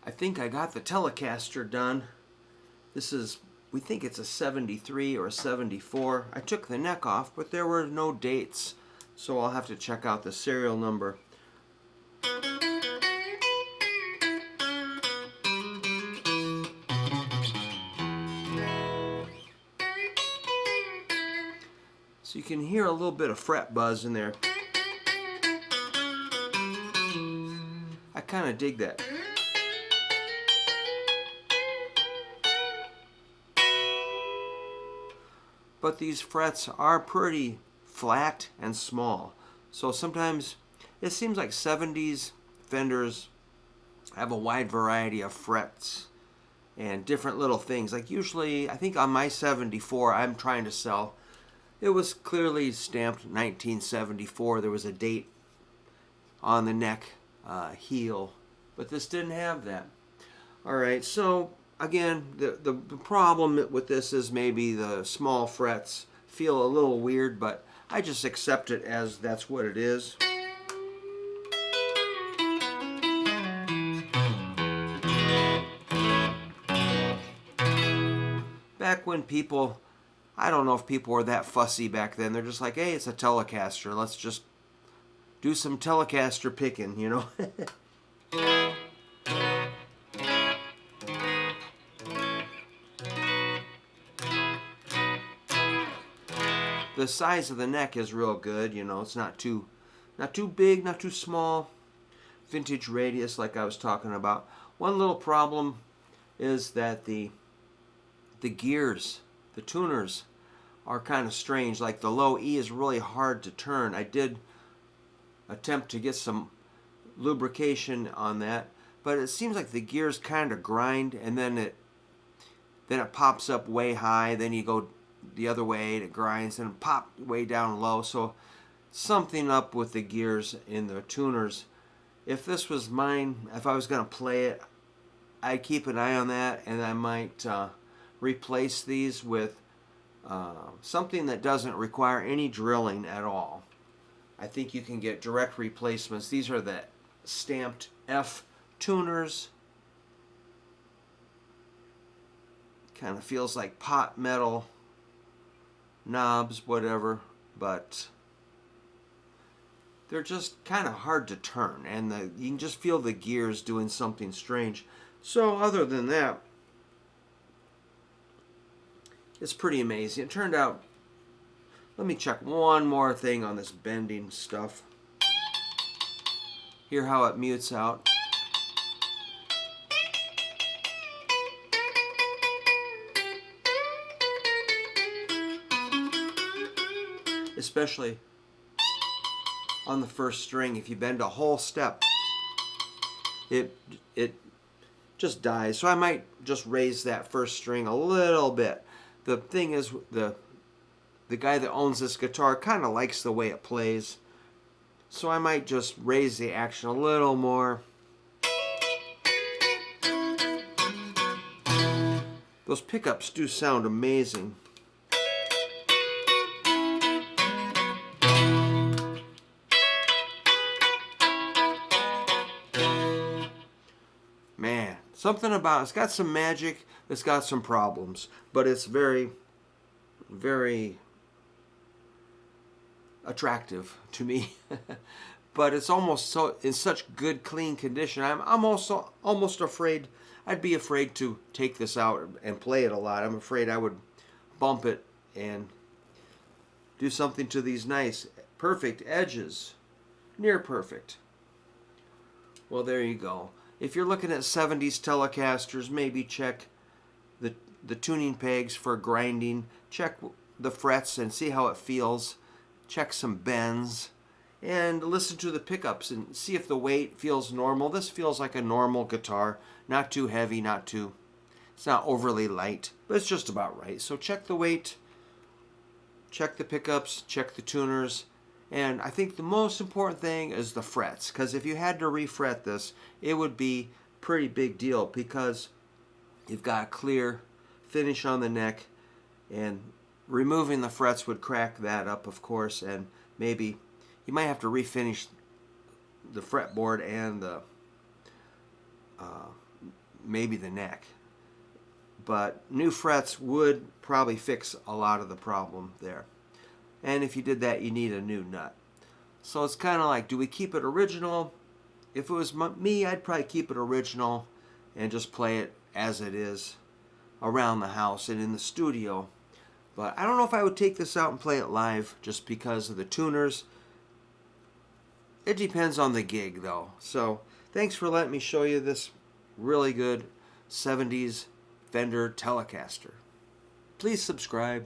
I think I got the Telecaster done. This is, we think it's a 73 or a 74. I took the neck off, but there were no dates, so I'll have to check out the serial number. So you can hear a little bit of fret buzz in there. I kind of dig that. But these frets are pretty flat and small. So sometimes it seems like 70s Fenders have a wide variety of frets and different little things. Like usually, I think on my 74 I'm trying to sell, it was clearly stamped 1974. There was a date on the neck heel, but this didn't have that. All right, so again, the problem with this is maybe the small frets feel a little weird, but I just accept it as that's what it is. Back when people, I don't know if people were that fussy back then. They're just like, hey, it's a Telecaster. Let's just do some Telecaster picking, you know? The size of the neck is real good, you know. It's not too big, not too small. Vintage radius, like I was talking about. One little problem is that the gears, the tuners, are kind of strange. Like the low E is really hard to turn. I did attempt to get some lubrication on that, but it seems like the gears kind of grind, and then it pops up way high. Then you go the other way, it grinds, and pop way down low. So something up with the gears in the tuners. If this was mine, if I was going to play it, I'd keep an eye on that, and I might replace these with something that doesn't require any drilling at all. I think you can get direct replacements. These are the stamped F tuners. Kind of feels like pot metal knobs, whatever, but they're just kind of hard to turn, and you can just feel the gears doing something strange. So other than that, it's pretty amazing. It turned out, let me check one more thing on this bending stuff. Hear how it mutes out. Especially on the first string, if you bend a whole step, it just dies. So I might just raise that first string a little bit. The thing is, the guy that owns this guitar kind of likes the way it plays, so I might just raise the action a little more. Those pickups do sound amazing. Man, something about it's got some magic, it's got some problems, but it's very, very attractive to me. But it's almost so in such good, clean condition. I'm also almost afraid. I'd be afraid to take this out and play it a lot. I'm afraid I would bump it and do something to these nice, perfect edges, near perfect. Well, there you go. If you're looking at 70s Telecasters, maybe check the tuning pegs for grinding. Check the frets and see how it feels. Check some bends. And listen to the pickups and see if the weight feels normal. This feels like a normal guitar. Not too heavy, it's not overly light, but it's just about right. So check the weight, check the pickups, check the tuners. And I think the most important thing is the frets, because if you had to refret this, it would be a pretty big deal, because you've got a clear finish on the neck, and removing the frets would crack that up, of course, and maybe you might have to refinish the fretboard and maybe the neck. But new frets would probably fix a lot of the problem there. And if you did that, you need a new nut. So it's kind of like, do we keep it original? If it was me, I'd probably keep it original and just play it as it is around the house and in the studio. But I don't know if I would take this out and play it live just because of the tuners. It depends on the gig though. So thanks for letting me show you this really good 70s Fender Telecaster. Please subscribe.